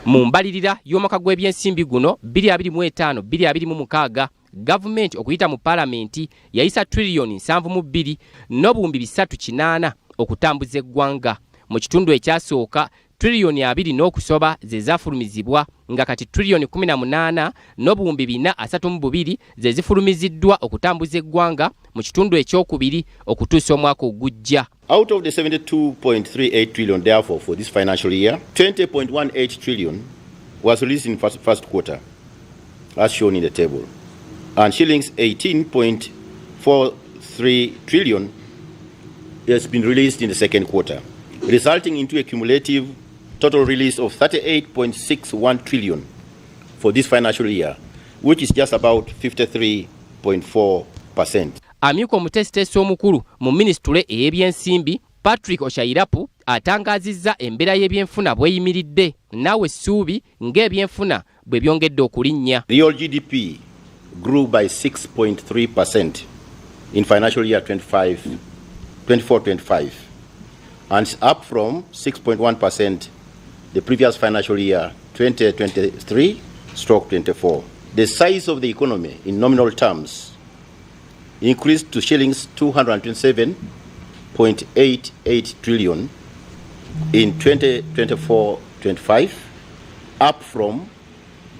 Mu mbalirira y'omwaka gw'ebyensimbi guno 2025-2026 gavumenti okuyita mu palamenti yayisa trillion 72 n'obuwumbi 308 okutambuza eggwanga. Mu kitundu ekyasooka trillion 2 n'okusoba ze zafulumizibwa nga kati trillion 18 n'obuwumbi 432 ze zifulumiziddwa okutambuza eggwanga mu kitundu ekyokubiri okutuusa omwaka ogujja. Out of the 72.38 trillion, therefore, for this financial year, 20.18 trillion was released in first quarter, as shown in the table, and shillings 18.43 trillion has been released in the second quarter, resulting into a cumulative total release of 38.61 trillion for this financial year, which is just about 53.4%. Amyuka omutesiteesi omukulu mu minisitule ey'ebyensimbi Patrick Ochairapu atangazizza embeera y'ebyenfuna bweyimiridde naawe essuubi ng'ebyenfuna bwe byongedde okulinnya. Real GDP grew by 6.3% in financial year 24-25 and is up from 6.1% the previous financial year 2023/24. The size of the economy in nominal terms increased to shillings 227.88 trillion in 2024-25, up from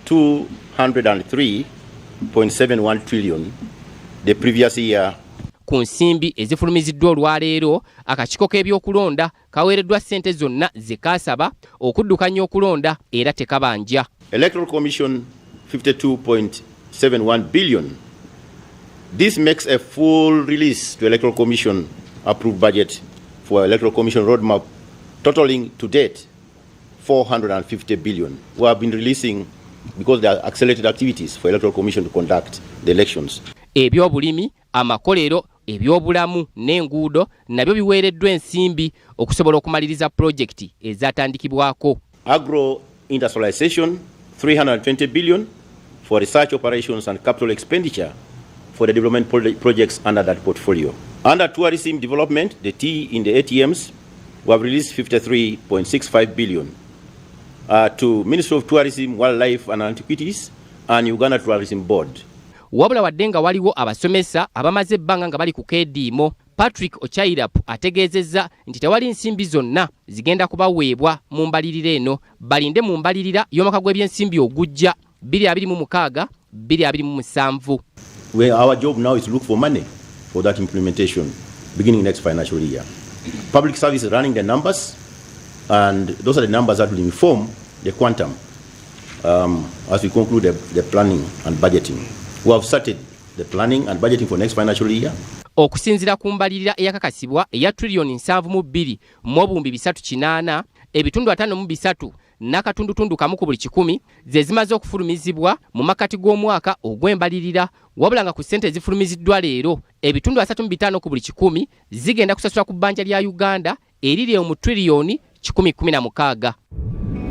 203.71 trillion the previous year. Ku nsimbi ezifulumiziddwa olwaleero akakiiko k'ebyokulonda kaweereddwa ssente zonna ze kaasaba okuddukanya okulonda era tekabanja. Electoral Commission 52.71 billion. This makes a full release to Electoral Commission approved budget for Electoral Commission roadmap totaling to date 450 billion. We have been releasing because there are accelerated activities for Electoral Commission to conduct the elections. Ebyobulimi, amakolero, ebyobulamu n'enguudo nabyo biweereddwa ensimbi okusobola okumaliriza projekiti ezatandikibwako. Agro industrialization 320 billion for research operations and capital expenditure for the development projects under that portfolio. Under tourism development, the T in the ATMs, we have released 53.65 billion to Ministry of Tourism, Wildlife and Antiquities and Uganda Tourism Board. Wabula wadde nga waliwo abasomesa abamaze ebbanga nga bali ku keediimo, Patrick Ochairapu ategeezezza nti tewali nsimbi zonna zigenda kubaweebwa mu mbalirira eno, balinde mu mbalirira y'omwaka gw'ebyensimbi ogujja 2026-2027. Our job now is to look for money for that implementation beginning next financial year. Public Service is running the numbers, and those are the numbers that will inform the quantum as we conclude the planning and budgeting. We have started the planning and budgeting for next financial year. Okusinzira ku mbalirira eyakakasibwa eya trillion 72 mu obuwumbi 308, ebitundu 53 n'akatundutundu kamu ku buli 100 ze zimaze okufulumizibwa mu makati g'omwaka ogw'embalirira, wabula nga ku ssente ezifulumiziddwa leero ebitundu 35 ku buli 100 zigenda kusasula ku bbanja lya Uganda eriri mu trillion 116.